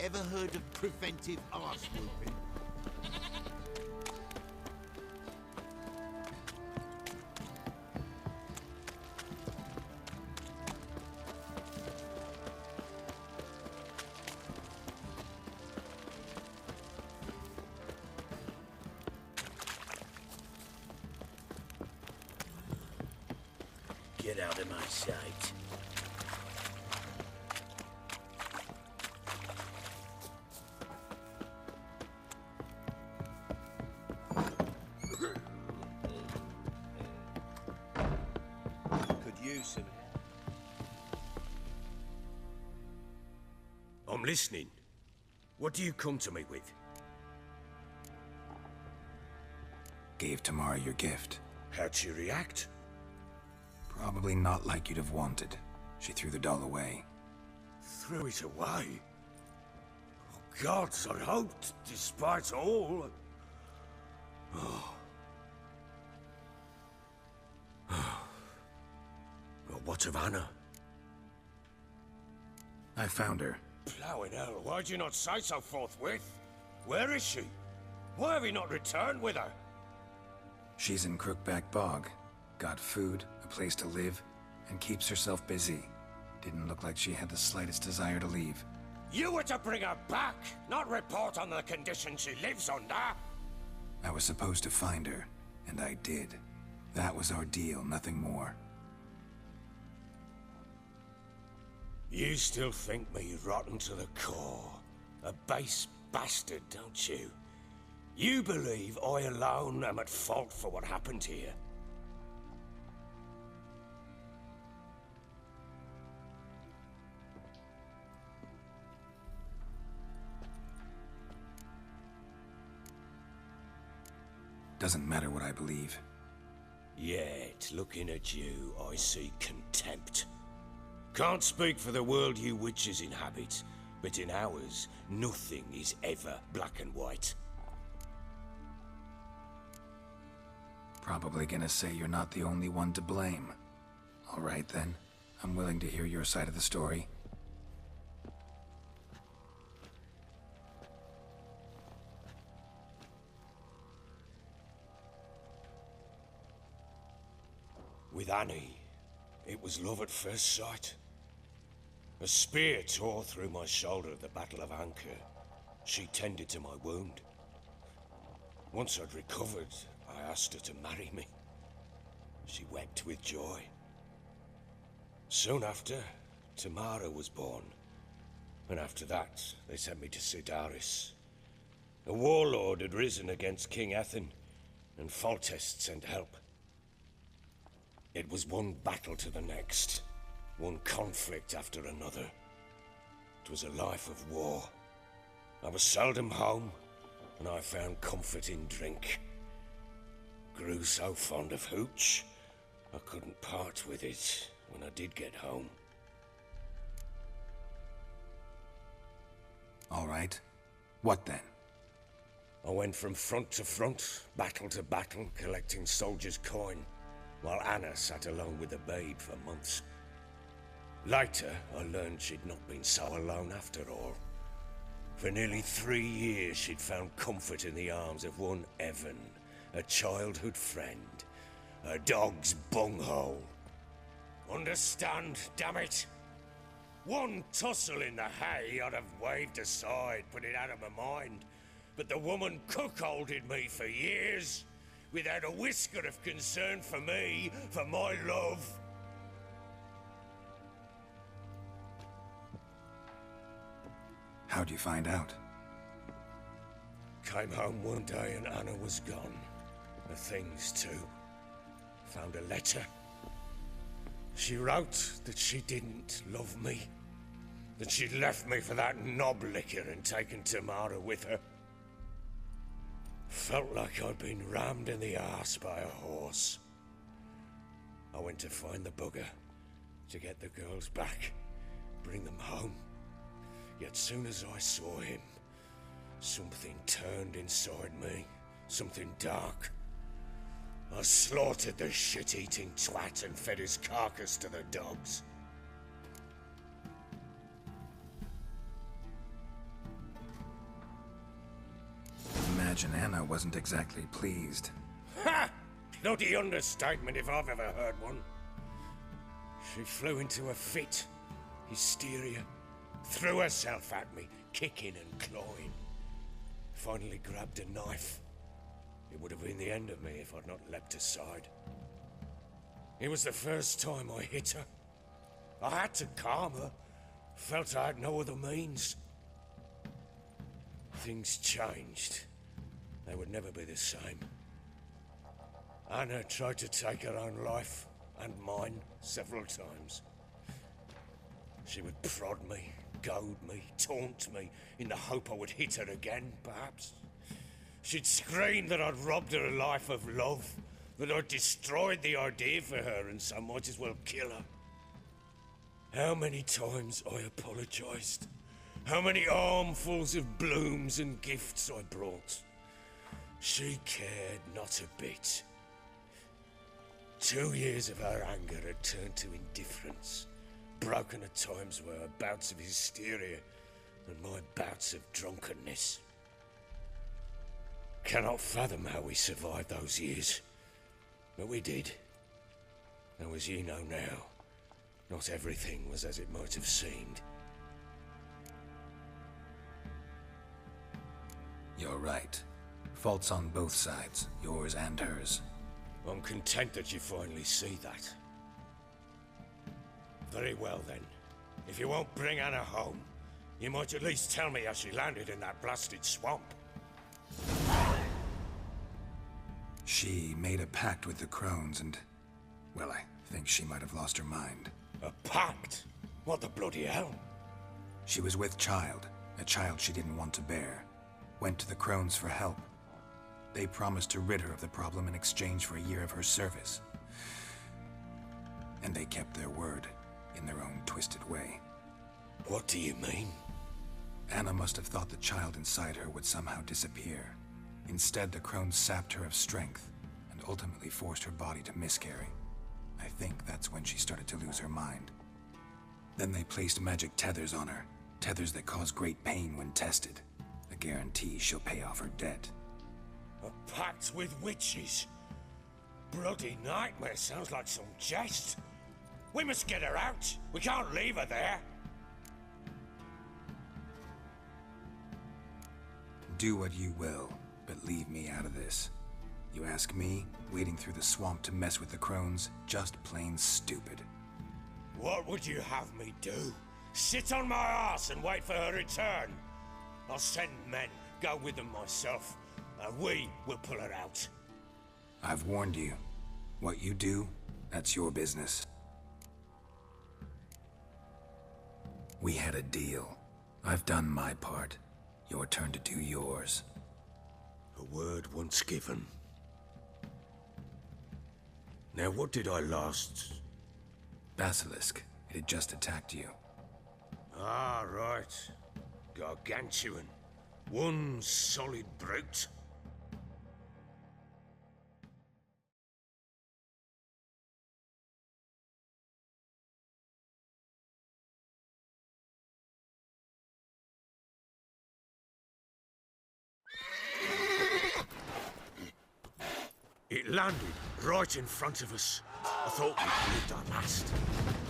Ever heard of preventive arse whooping? Get out of my sight. Could use some help. I'm listening. What do you come to me with? Gave Tamara your gift. How'd she react? Probably not like you'd have wanted. She threw the doll away. Threw it away? Oh, gods, I hoped, despite all... Oh. Well, what of Anna? I found her. Plowing hell, why'd you not say so forthwith? Where is she? Why have you not returned with her? She's in Crookback Bog. Got food, a place to live, and keeps herself busy. Didn't look like she had the slightest desire to leave. You were to bring her back, not report on the conditions she lives under. I was supposed to find her, and I did. That was our deal, nothing more. You still think me rotten to the core. A base bastard, don't you? You believe I alone am at fault for what happened here. Doesn't matter what I believe. Yet, looking at you, I see contempt. Can't speak for the world you witches inhabit, but in ours, nothing is ever black and white. Probably gonna say you're not the only one to blame. All right then, I'm willing to hear your side of the story. With Annie, it was love at first sight. A spear tore through my shoulder at the Battle of Anchor. She tended to my wound. Once I'd recovered, I asked her to marry me. She wept with joy. Soon after, Tamara was born. And after that, they sent me to Sidaris. A warlord had risen against King Ethan, and Foltest sent help. It was one battle to the next, one conflict after another. It was a life of war. I was seldom home, and I found comfort in drink. Grew so fond of hooch, I couldn't part with it when I did get home. All right. What then? I went from front to front, battle to battle, collecting soldiers' coin, while Anna sat alone with the babe for months. Later, I learned she'd not been so alone after all. For nearly 3 years, she'd found comfort in the arms of one Evan, a childhood friend, a dog's bunghole. Understand, damn it? One tussle in the hay I'd have waved aside, put it out of my mind. But the woman cuckolded me for years, without a whisker of concern for me, for my love. How'd you find out? Came home one day and Anna was gone. The things too. Found a letter. She wrote that she didn't love me. That she'd left me for that knob licker and taken Tamara with her. Felt like I'd been rammed in the arse by a horse. I went to find the bugger, to get the girls back, bring them home. Yet soon as I saw him, something turned inside me, something dark. I slaughtered the shit-eating twat and fed his carcass to the dogs. imagine Anna wasn't exactly pleased. Ha! Bloody understatement if I've ever heard one. She flew into a fit. Hysteria. Threw herself at me, kicking and clawing. Finally grabbed a knife. It would have been the end of me if I'd not leapt aside. It was the first time I hit her. I had to calm her. Felt I had no other means. Things changed. They would never be the same. Anna tried to take her own life, and mine, several times. She would prod me, goad me, taunt me, in the hope I would hit her again, perhaps. She'd scream that I'd robbed her life of love, that I'd destroyed the idea for her, and so might as well kill her. How many times I apologized. How many armfuls of blooms and gifts I brought. She cared not a bit. 2 years of her anger had turned to indifference, broken at times by her bouts of hysteria and my bouts of drunkenness. Cannot fathom how we survived those years, but we did. Though as you know now, not everything was as it might have seemed. You're right. Faults on both sides, yours and hers. I'm content that you finally see that. Very well then. If you won't bring Anna home, you might at least tell me how she landed in that blasted swamp. She made a pact with the crones and... well, I think she might have lost her mind. A pact? What the bloody hell? She was with child, a child she didn't want to bear. Went to the crones for help. They promised to rid her of the problem in exchange for a year of her service. And they kept their word, in their own twisted way. What do you mean? Anna must have thought the child inside her would somehow disappear. Instead, the crones sapped her of strength, and ultimately forced her body to miscarry. I think that's when she started to lose her mind. Then they placed magic tethers on her, tethers that cause great pain when tested. A guarantee she'll pay off her debt. A pact with witches? Bloody nightmare, sounds like some jest. We must get her out. We can't leave her there. Do what you will, but leave me out of this. You ask me, wading through the swamp to mess with the crones, just plain stupid. What would you have me do? Sit on my ass and wait for her return? I'll send men, go with them myself, and we will pull her out. I've warned you. What you do, that's your business. We had a deal. I've done my part. Your turn to do yours. A word once given. Now what did I last... Basilisk. It had just attacked you. Ah, right. Gargantuan. One solid brute. It landed right in front of us. I thought we'd lived our last.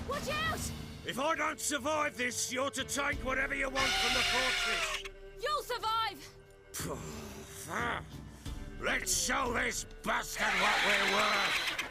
Watch out! If I don't survive this, you're to take whatever you want from the fortress. You'll survive! Let's show this bastard what we're worth.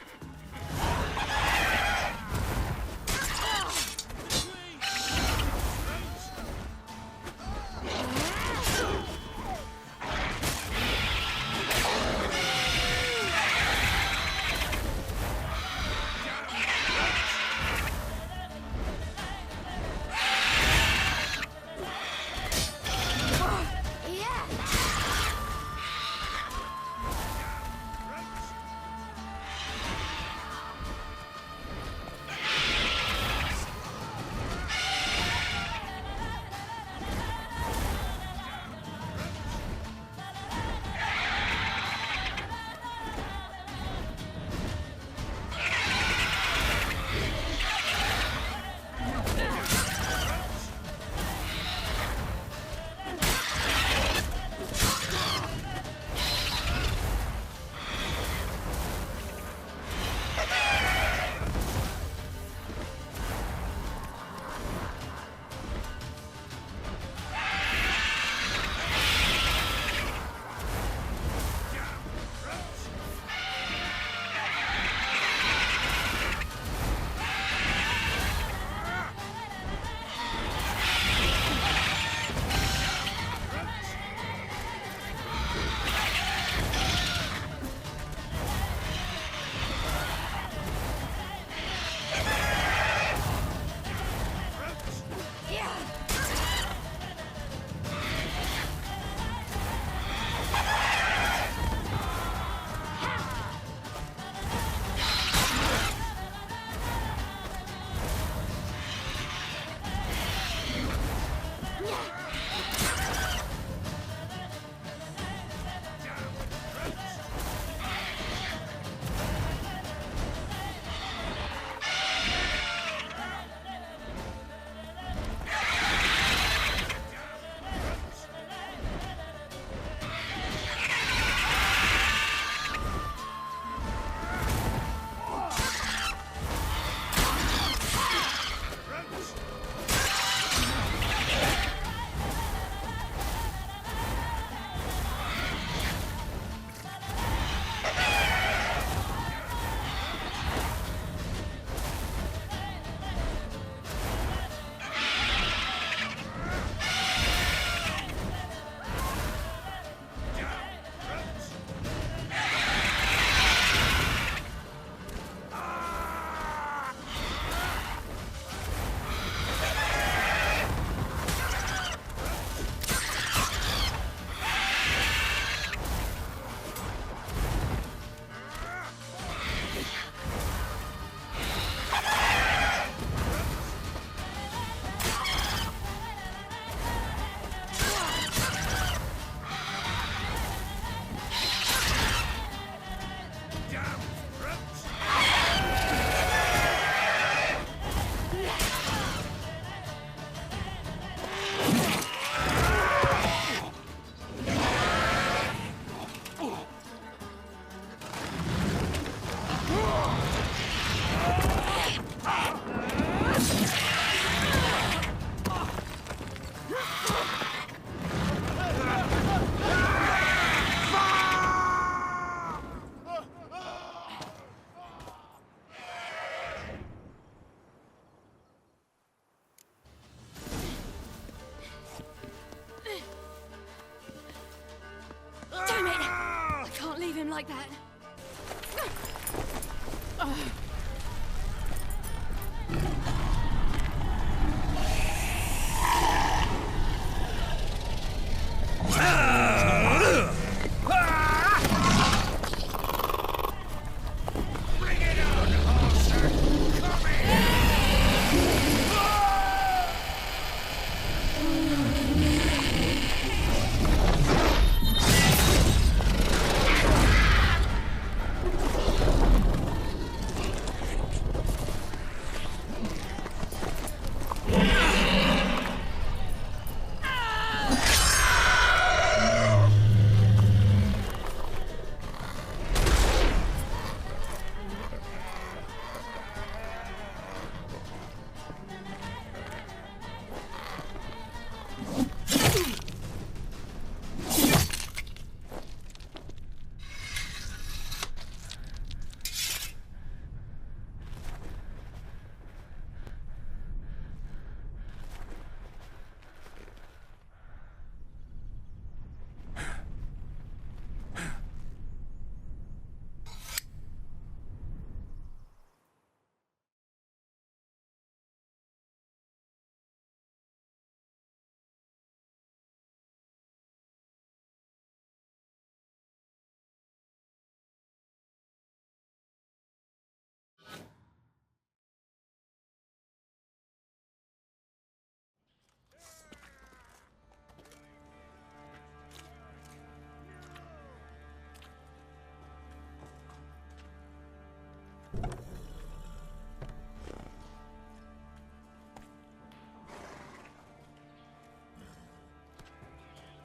Like that.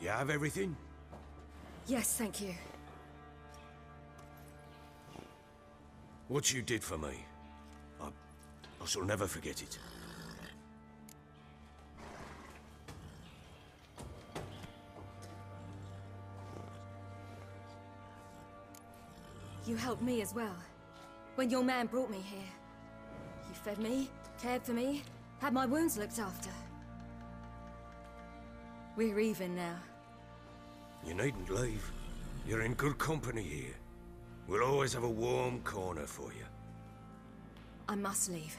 You have everything? Yes, thank you. What you did for me, I shall never forget it. You helped me as well. When your man brought me here. You fed me, cared for me, had my wounds looked after. We're even now. You needn't leave. You're in good company here. We'll always have a warm corner for you. I must leave.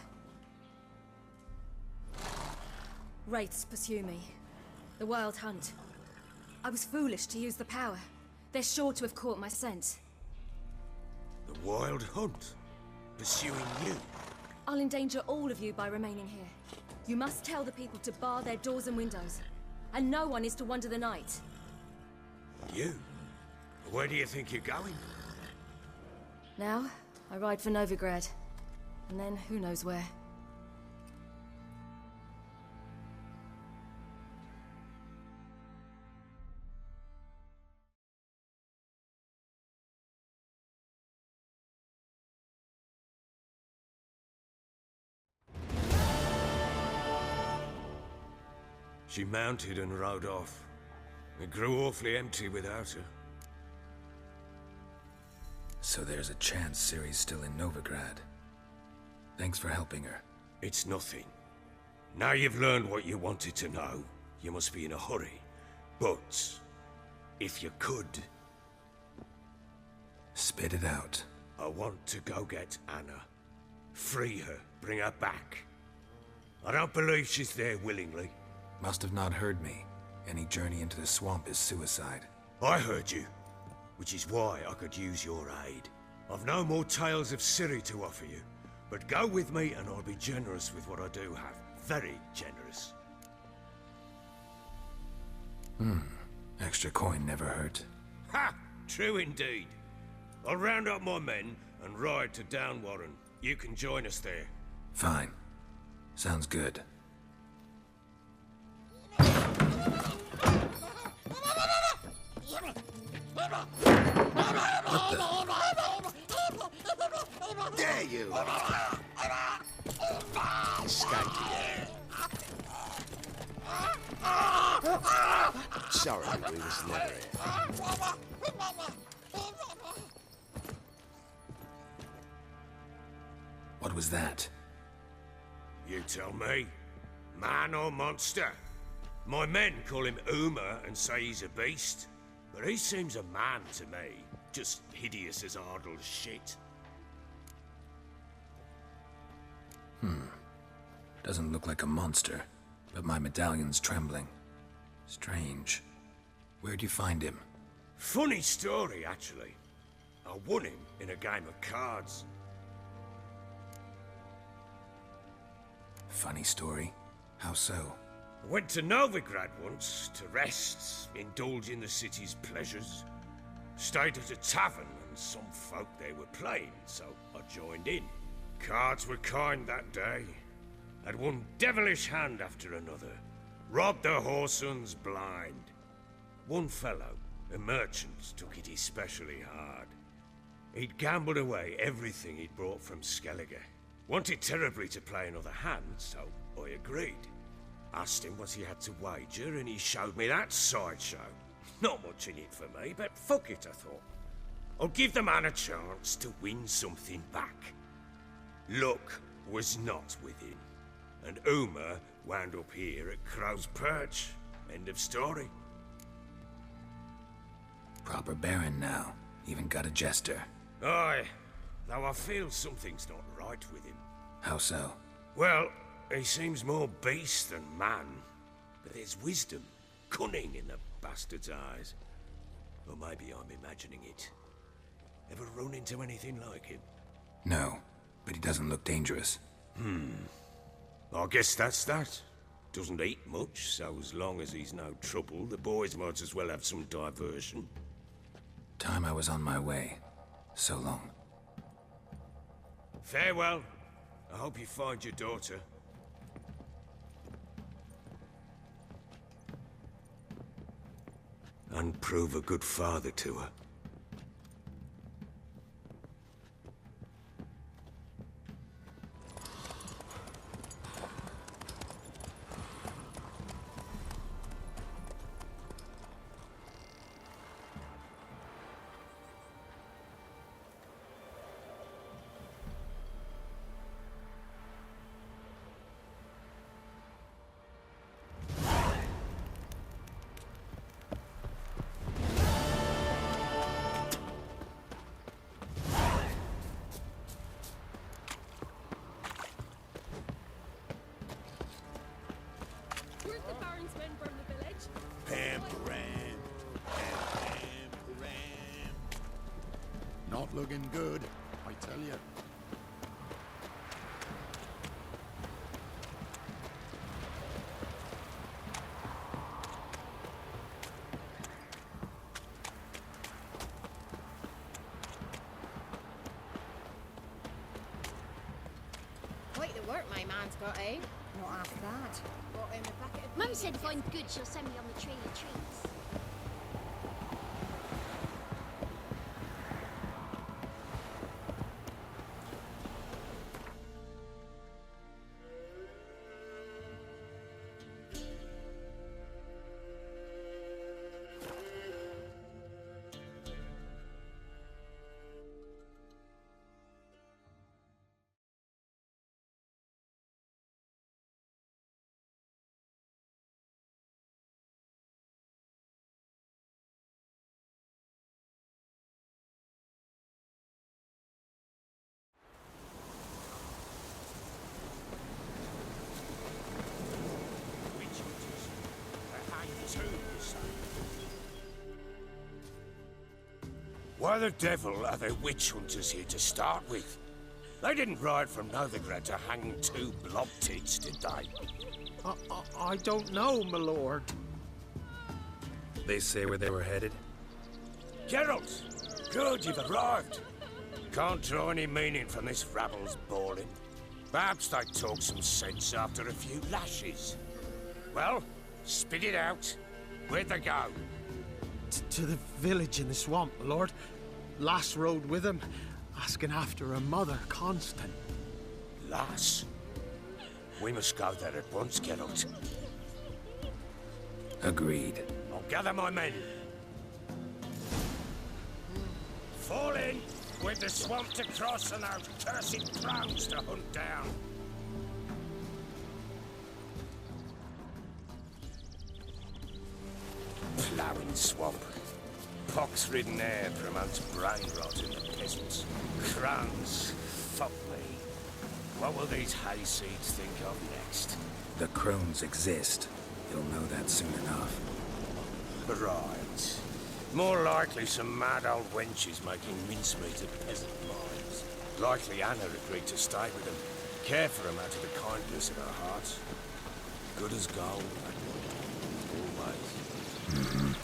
Wraiths pursue me. The Wild Hunt. I was foolish to use the power. They're sure to have caught my scent. The Wild Hunt? Pursuing you? I'll endanger all of you by remaining here. You must tell the people to bar their doors and windows. and no one is to wander the night. You? Where do you think you're going? Now, I ride for Novigrad. And then, who knows where. She mounted and rode off. It grew awfully empty without her. So there's a chance Ciri's still in Novigrad. Thanks for helping her. It's nothing. Now you've learned what you wanted to know, you must be in a hurry. But, if you could... Spit it out. I want to go get Anna. Free her, bring her back. I don't believe she's there willingly. Must have not heard me. Any journey into the swamp is suicide. I heard you, which is why I could use your aid. I've no more tales of Ciri to offer you, but go with me and I'll be generous with what I do have. Very generous. Extra coin never hurt. Ha! True indeed. I'll round up my men and ride to Downwarren. You can join us there. Fine. Sounds good. Dare you! Skanky. Sorry, we was never here. What was that? You tell me. Man or monster? My men call him Uma and say he's a beast, but he seems a man to me. Just hideous as Ardle's shit. Doesn't look like a monster, but my medallion's trembling. Strange. Where'd you find him? Funny story, actually. I won him in a game of cards. Funny story? How so? I went to Novigrad once to rest, indulge in the city's pleasures. Stayed at a tavern and some folk there were playing, so I joined in. Cards were kind that day. Had one devilish hand after another. Robbed the whoresun's blind. One fellow, a merchant, took it especially hard. He'd gambled away everything he'd brought from Skellige. Wanted terribly to play another hand, so I agreed. Asked him what he had to wager, and he showed me that sideshow. Not much in it for me, but fuck it, I thought. I'll give the man a chance to win something back. Luck was not with him, and Uma wound up here at Crow's Perch. End of story. Proper baron now. Even got a jester. Aye, though I feel something's not right with him. How so? Well, he seems more beast than man, but there's wisdom, cunning in the bastard's eyes. Or maybe I'm imagining it. Ever run into anything like him? No, but he doesn't look dangerous. I guess that's that. Doesn't eat much, so as long as he's no trouble, the boys might as well have some diversion. Time I was on my way. So long. Farewell. I hope you find your daughter. And prove a good father to her. Not looking good, I tell you. work my man's got, eh? Not half that. Bought him a packet of Mum said if I'm good, she'll send me on the tree of treats. Witch hunters. They hang too, you say. Why the devil are there witch hunters here to start with? They didn't ride from Novigrad to hang two blob tits, did they? I don't know, my lord. They say where they were headed? Geralt! Good, you've arrived. Can't draw any meaning from this rabble's bawling. Perhaps they talk some sense after a few lashes. Well, spit it out. Where'd they go? To the village in the swamp, my lord. Lass rode with him, asking after her mother, Constant. Lass? We must go there at once, Geralt. Agreed. I'll gather my men. Fall in! We've the swamp to cross and those cursed crows to hunt down. Ploughing swamp. Pox-ridden air promotes brain rot in the peasants. Crowns, fuck me. What will these hayseeds think of next? The crones exist. You'll know that soon enough. Right. More likely some mad old wenches making mincemeat of peasant minds. Likely Anna agreed to stay with them, care for them out of the kindness of her heart. Good as gold. Always.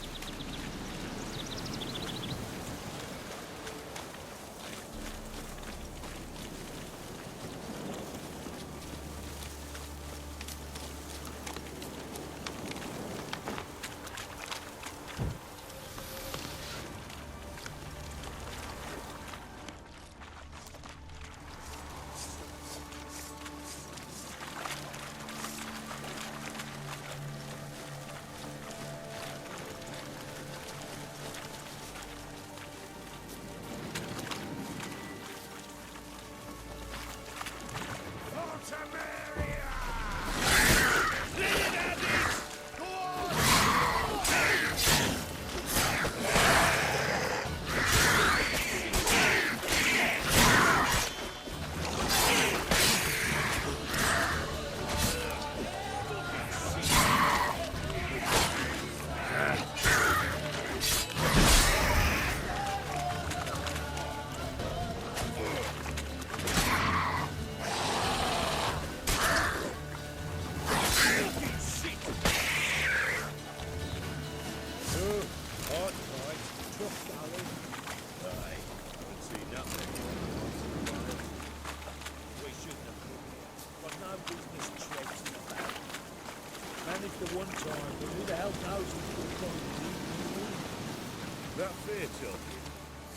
That fair, children?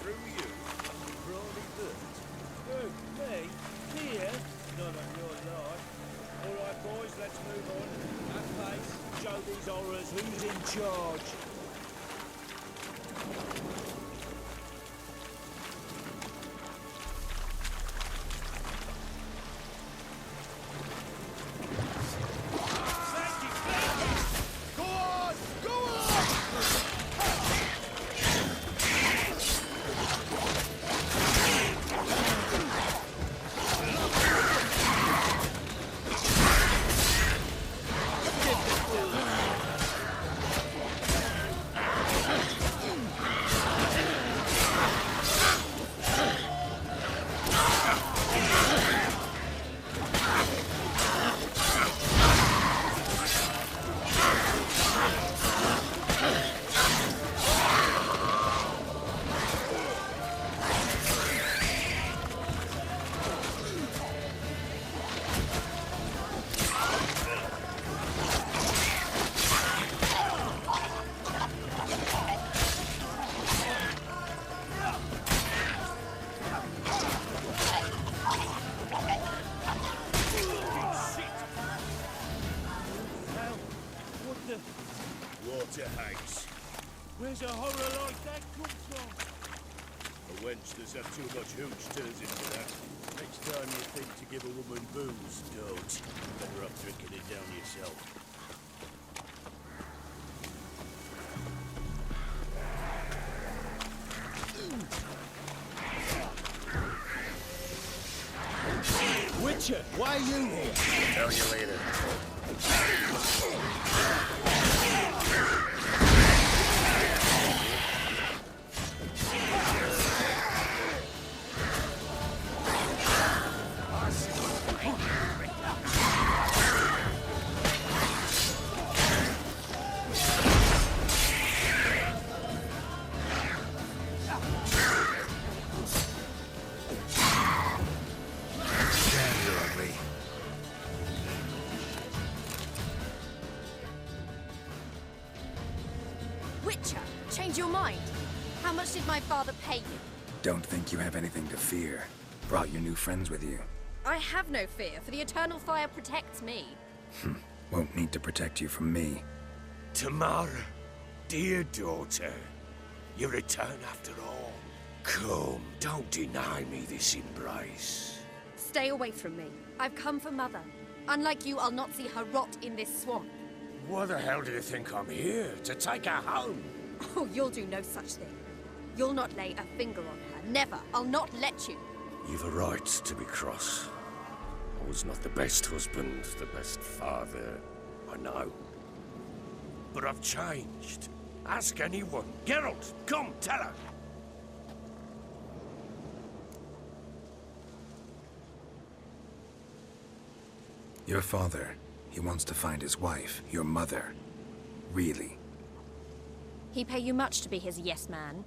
Through you? Crawly dirt? Who? Me? Here? None of your lot. All right, boys, let's move on. At pace, show these horrors who's in charge. water. Water hags. Where's a horror like that come from? A wench that's had too much hooch turns into that. Next time you think to give a woman booze, don't. Better off drinking it down yourself. Witcher, why are you here? Tell you later. Witcher, change your mind. How much did my father pay you? Don't think you have anything to fear. Brought your new friends with you. I have no fear, for the eternal fire protects me. Won't need to protect you from me. Tamara, dear daughter, you return after all. Come, don't deny me this embrace. Stay away from me. I've come for Mother. Unlike you, I'll not see her rot in this swamp. Why the hell do you think I'm here? To take her home? Oh, you'll do no such thing. You'll not lay a finger on her. Never. I'll not let you. You've a right to be cross. I was not the best husband, the best father, I know. But I've changed. Ask anyone. Geralt, come, tell her. Your father, he wants to find his wife, your mother. Really? He pay you much to be his yes man.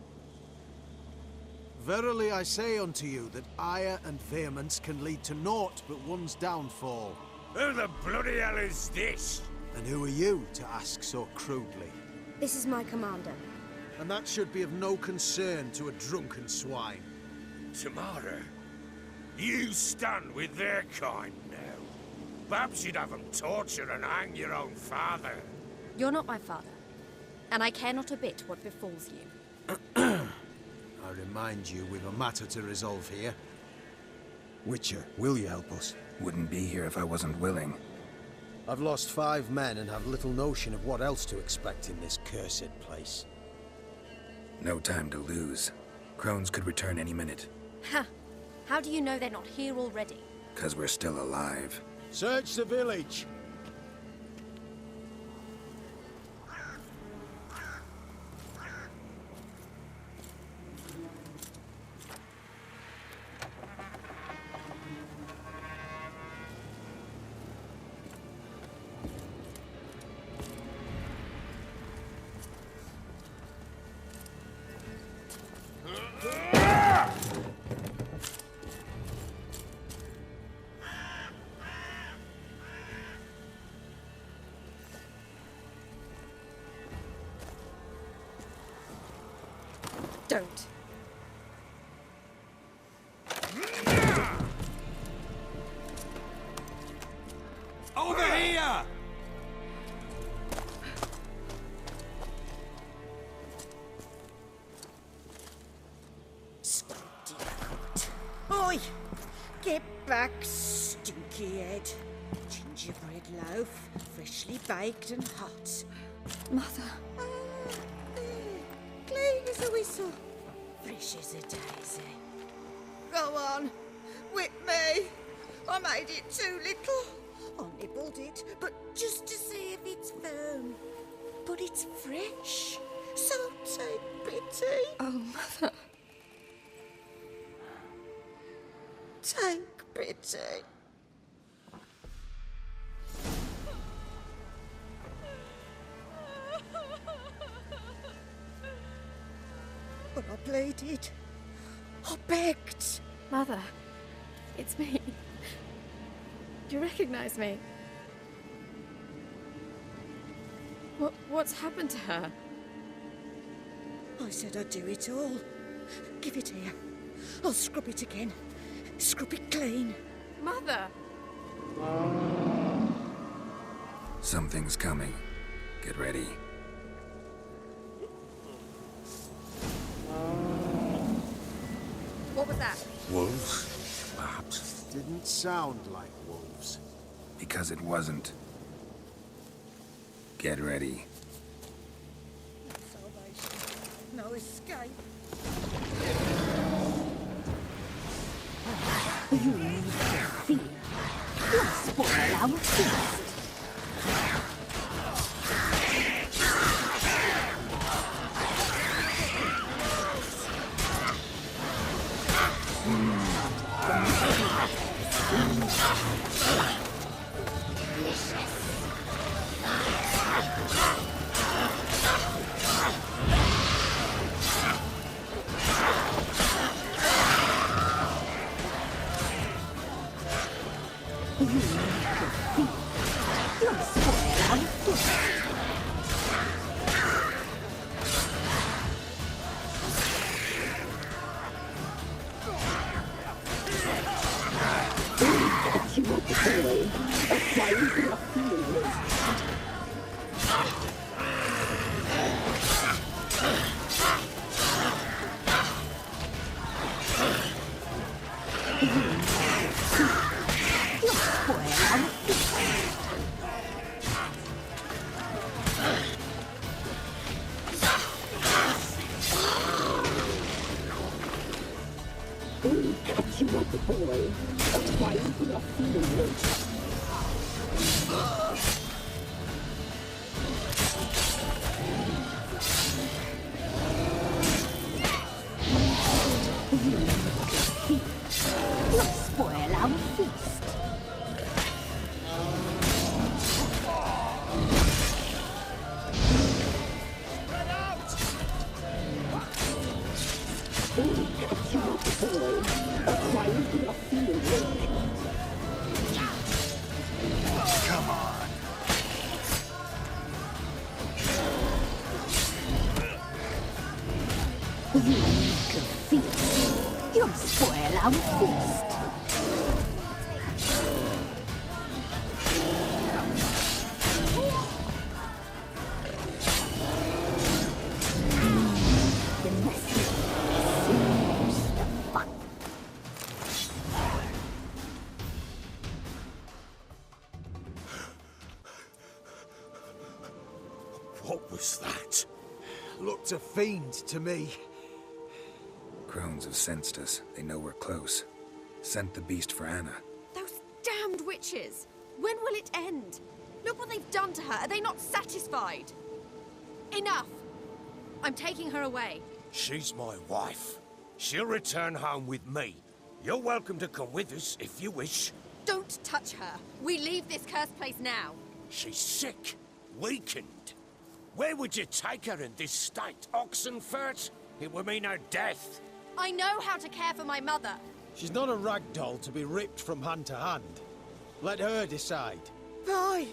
Verily I say unto you that ire and vehemence can lead to naught but one's downfall. Who the bloody hell is this? And who are you to ask so crudely? This is my commander. And that should be of no concern to a drunken swine. Tamara, you stand with their kind now. Perhaps you'd have them torture and hang your own father. You're not my father, and I care not a bit what befalls you. I remind you we've a matter to resolve here. Witcher, will you help us? Wouldn't be here if I wasn't willing. I've lost 5 men and have little notion of what else to expect in this cursed place. No time to lose. Crones could return any minute. Ha! How do you know they're not here already? 'Cause we're still alive. Search the village! Don't. Over here! Stinky cunt. Oi! Get back, stinky head. Gingerbread loaf, freshly baked and hot. Mother. Clean as a whistle. Fresh as a daisy. Go on. Whip me. I made it too little. I nibbled it, but just to see if it's firm. But it's fresh. So take pity. Oh, Mother. Take pity. But I pleaded. I begged. Mother. It's me. Do you recognize me? What's happened to her? I said I'd do it all. Give it here. I'll scrub it again. Scrub it clean. Mother! Something's coming. Get ready. What was that? Wolves, perhaps? Didn't sound like wolves. Because it wasn't. Get ready. Salvation. No escape. You need to fear. You'll spoil our feast. You'll spoil our feast. The message seems the fun. What was that? Looked a fiend to me. Crones have sensed us. They know we're close. Sent the beast for Anna. Those damned witches! When will it end? Look what they've done to her. Are they not satisfied? Enough! I'm taking her away. She's my wife. She'll return home with me. You're welcome to come with us if you wish. Don't touch her. We leave this cursed place now. She's sick, weakened. Where would you take her in this state? Oxenfurt? It would mean her death. I know how to care for my mother. She's not a rag doll to be ripped from hand to hand. Let her decide. Pie.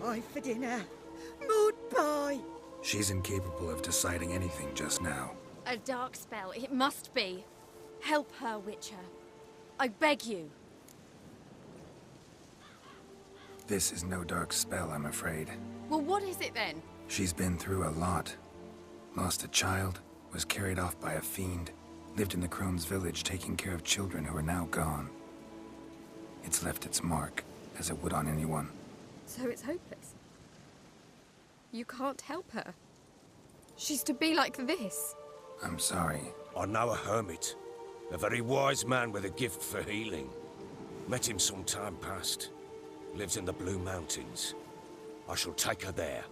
Pie for dinner. Mud pie. She's incapable of deciding anything just now. A dark spell. It must be. Help her, Witcher. I beg you. This is no dark spell, I'm afraid. Well, what is it then? She's been through a lot. Lost a child, was carried off by a fiend, lived in the Crone's village taking care of children who are now gone. It's left its mark, as it would on anyone. So it's hopeless. You can't help her. She's to be like this. I'm sorry. I know a hermit. A very wise man with a gift for healing. Met him some time past. Lives in the Blue Mountains. I shall take her there.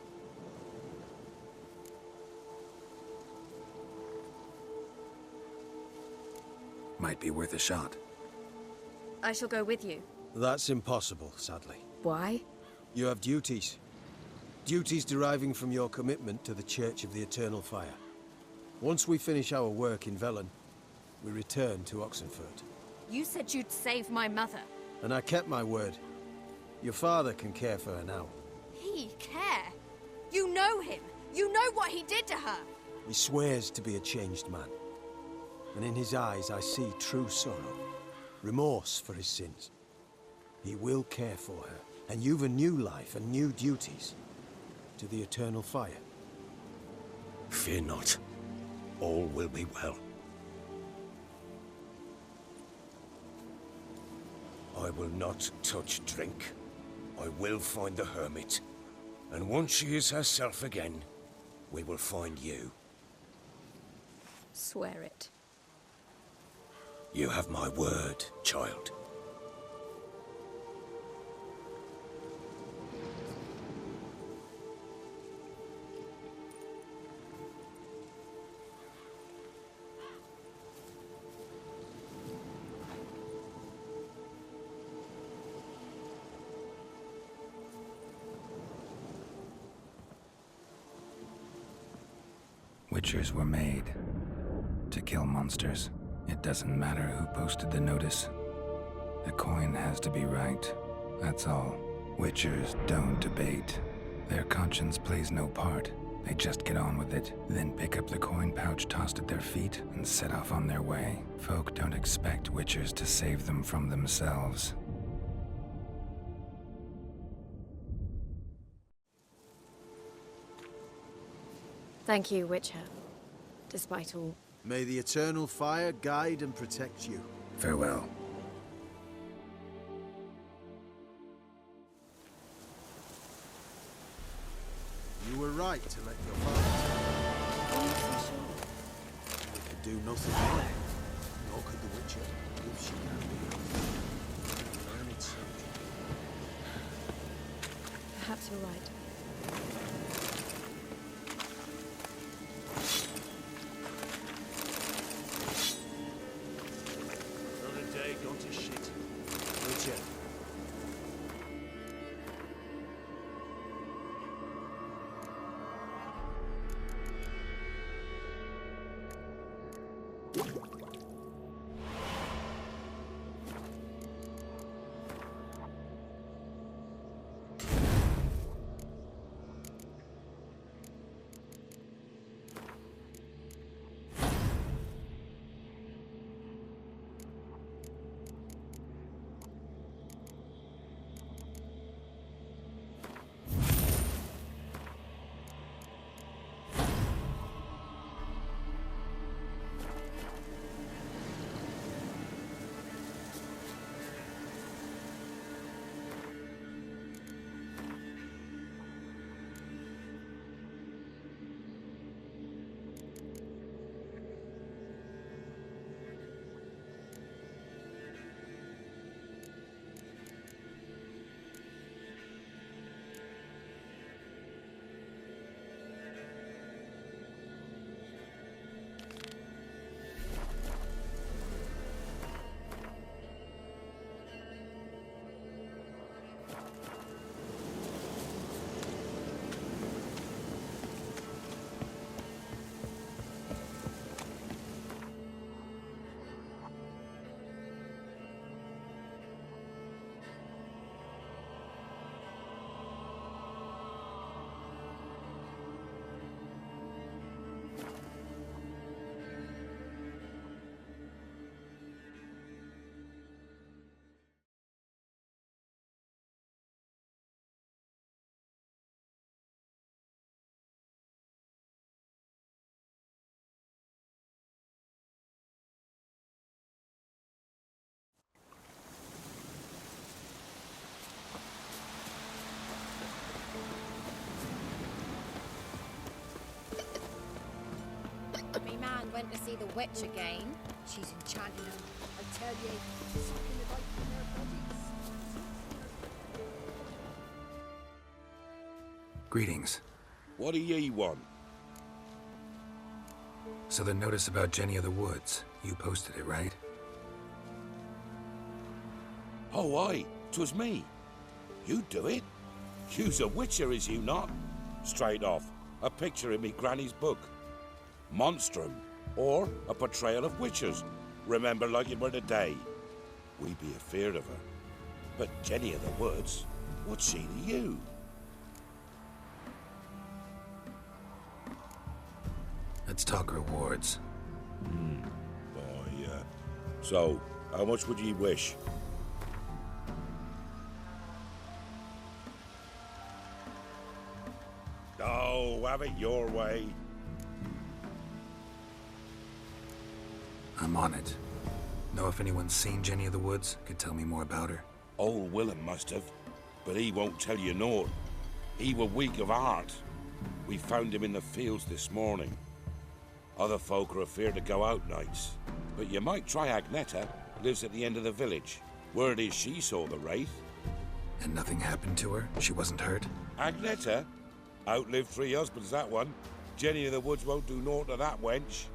Might be worth a shot. I shall go with you. That's impossible, sadly. Why? You have duties. Duties deriving from your commitment to the Church of the Eternal Fire. Once we finish our work in Velen, we return to Oxenfurt. You said you'd save my mother. And I kept my word. Your father can care for her now. He care? You know him. You know what he did to her. He swears to be a changed man. And in his eyes I see true sorrow. Remorse for his sins. He will care for her. And you've a new life and new duties. to the eternal fire? Fear not. All will be well. I will not touch drink. I will find the hermit. And once she is herself again, we will find you. Swear it. You have my word, child. Witchers were made to kill monsters. It doesn't matter who posted the notice. The coin has to be right. That's all. Witchers don't debate. Their conscience plays no part. They just get on with it, then pick up the coin pouch tossed at their feet and set off on their way. Folk don't expect witchers to save them from themselves. Thank you, Witcher. Despite all. May the eternal fire guide and protect you. Farewell. You were right to let your father I'm not so sure. We could do nothing more. Nor could the Witcher, if she can be. Learn it so. Perhaps you're right. Another day gone to shit. Witcher. Me man went to see the witch again. She's enchanting them. I tell you, sucking the life from their bodies. Greetings. What do ye want? So the notice about Jenny of the Woods, you posted it, right? Oh, aye, 'twas me. You do it? You's a witcher, is you not? Straight off, a picture in me granny's book. Monstrum, or a portrayal of witches. Remember like it were the day. We be afeard of her. But Jenny of the Woods, what's she to you? Let's talk rewards. Oh, yeah. So, how much would ye wish? Oh, have it your way. I'm on it. Know if anyone's seen Jenny of the Woods? Could tell me more about her. Old Willem must have, but he won't tell you naught. He were weak of heart. We found him in the fields this morning. Other folk are afeard to go out nights. But you might try Agneta, lives at the end of the village. Word is she saw the wraith. And nothing happened to her? She wasn't hurt? Agneta? Outlived 3 husbands, that one. Jenny of the Woods won't do naught to that wench.